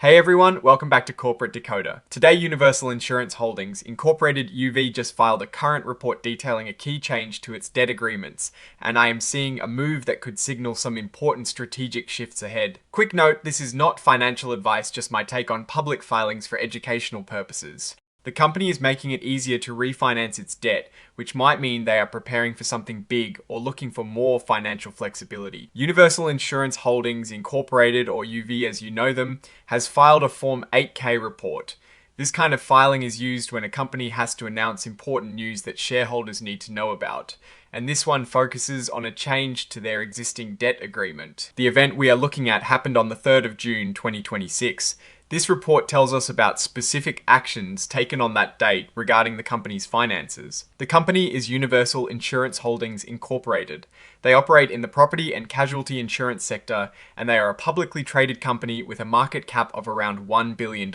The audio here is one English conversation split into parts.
Hey everyone, welcome back to Corporate Decoder. Today, Universal Insurance Holdings Incorporated UVE just filed a current report detailing a key change to its debt agreements, and I am seeing a move that could signal some important strategic shifts ahead. Quick note, this is not financial advice, just my take on public filings for educational purposes. The company is making it easier to refinance its debt, which might mean they are preparing for something big or looking for more financial flexibility. Universal Insurance Holdings Incorporated, or UVE as you know them, has filed a Form 8K report. This kind of filing is used when a company has to announce important news that shareholders need to know about, and this one focuses on a change to their existing debt agreement. The event we are looking at happened on the 3rd of June 2026. This report tells us about specific actions taken on that date regarding the company's finances. The company is Universal Insurance Holdings Incorporated. They operate in the property and casualty insurance sector, and they are a publicly traded company with a market cap of around $1 billion.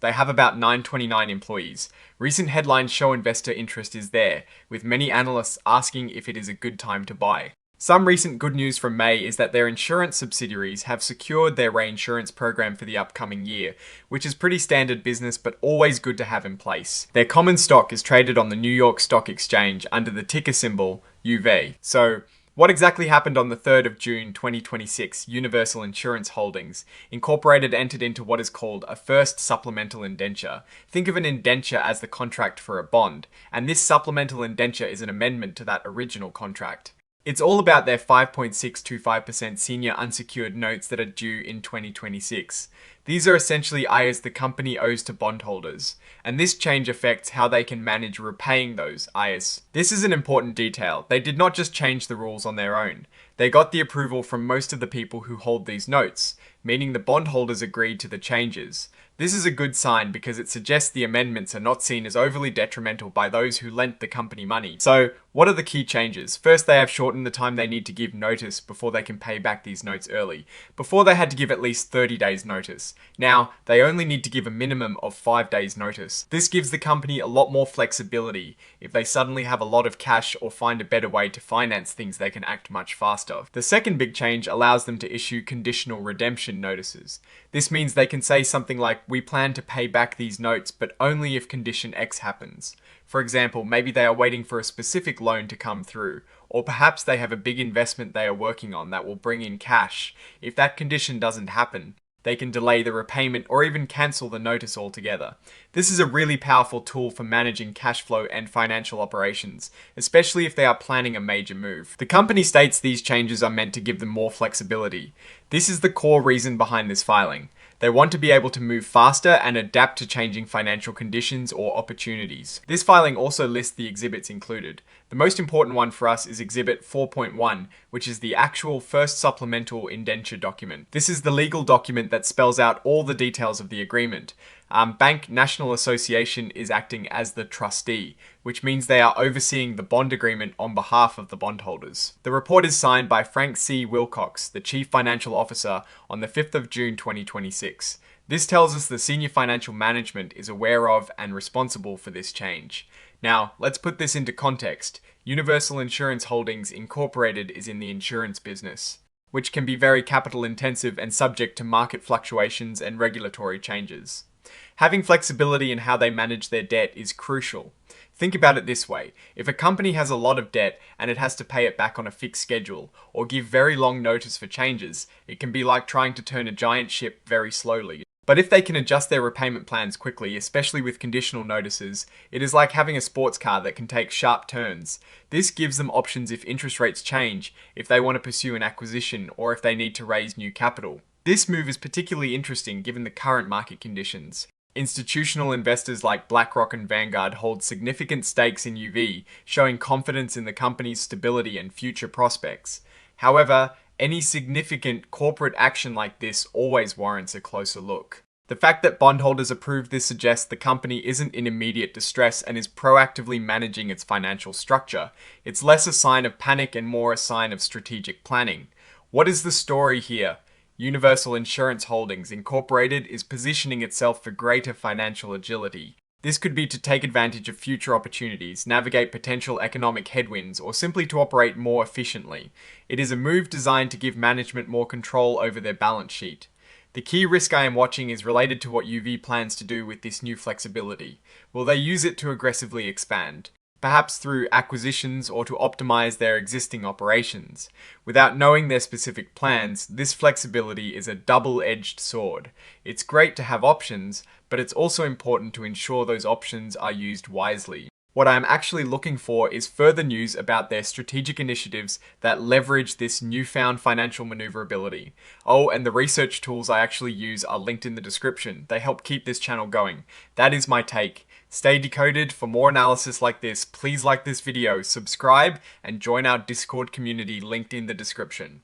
They have about 929 employees. Recent headlines show investor interest is there, with many analysts asking if it is a good time to buy. Some recent good news from May is that their insurance subsidiaries have secured their reinsurance program for the upcoming year, which is pretty standard business but always good to have in place. Their common stock is traded on the New York Stock Exchange under the ticker symbol UVE. So, what exactly happened on the 3rd of June 2026? Universal Insurance Holdings Incorporated entered into what is called a first supplemental indenture. Think of an indenture as the contract for a bond, and this supplemental indenture is an amendment to that original contract. It's all about their 5.625% senior unsecured notes that are due in 2026. These are essentially IOs the company owes to bondholders, and this change affects how they can manage repaying those IOs. This is an important detail. They did not just change the rules on their own. They got the approval from most of the people who hold these notes, meaning the bondholders agreed to the changes. This is a good sign because it suggests the amendments are not seen as overly detrimental by those who lent the company money. So, what are the key changes? First, they have shortened the time they need to give notice before they can pay back these notes early. Before, they had to give at least 30 days notice. Now, they only need to give a minimum of 5 days notice. This gives the company a lot more flexibility. If they suddenly have a lot of cash or find a better way to finance things, they can act much faster. The second big change allows them to issue conditional redemption notices. This means they can say something like, "We plan to pay back these notes, but only if condition X happens." For example, maybe they are waiting for a specific loan to come through, or perhaps they have a big investment they are working on that will bring in cash. If that condition doesn't happen, they can delay the repayment or even cancel the notice altogether. This is a really powerful tool for managing cash flow and financial operations, especially if they are planning a major move. The company states these changes are meant to give them more flexibility. This is the core reason behind this filing. They want to be able to move faster and adapt to changing financial conditions or opportunities. This filing also lists the exhibits included. The most important one for us is Exhibit 4.1, which is the actual first supplemental indenture document. This is the legal document that spells out all the details of the agreement. Bank National Association is acting as the trustee, which means they are overseeing the bond agreement on behalf of the bondholders. The report is signed by Frank C. Wilcox, the Chief Financial Officer, on the 5th of June 2026. This tells us the senior financial management is aware of and responsible for this change. Now, let's put this into context. Universal Insurance Holdings Incorporated is in the insurance business, which can be very capital intensive and subject to market fluctuations and regulatory changes. Having flexibility in how they manage their debt is crucial. Think about it this way. If a company has a lot of debt and it has to pay it back on a fixed schedule or give very long notice for changes, it can be like trying to turn a giant ship very slowly. But if they can adjust their repayment plans quickly, especially with conditional notices, it is like having a sports car that can take sharp turns. This gives them options if interest rates change, if they want to pursue an acquisition, or if they need to raise new capital. This move is particularly interesting given the current market conditions. Institutional investors like BlackRock and Vanguard hold significant stakes in UVE, showing confidence in the company's stability and future prospects. However, any significant corporate action like this always warrants a closer look. The fact that bondholders approved this suggests the company isn't in immediate distress and is proactively managing its financial structure. It's less a sign of panic and more a sign of strategic planning. What is the story here? Universal Insurance Holdings Incorporated is positioning itself for greater financial agility. This could be to take advantage of future opportunities, navigate potential economic headwinds, or simply to operate more efficiently. It is a move designed to give management more control over their balance sheet. The key risk I am watching is related to what UVE plans to do with this new flexibility. Will they use it to aggressively expand? Perhaps through acquisitions or to optimize their existing operations. Without knowing their specific plans, this flexibility is a double-edged sword. It's great to have options, but it's also important to ensure those options are used wisely. What I'm actually looking for is further news about their strategic initiatives that leverage this newfound financial maneuverability. Oh, and the research tools I actually use are linked in the description. They help keep this channel going. That is my take. Stay decoded. For more analysis like this, please like this video, subscribe, and join our Discord community linked in the description.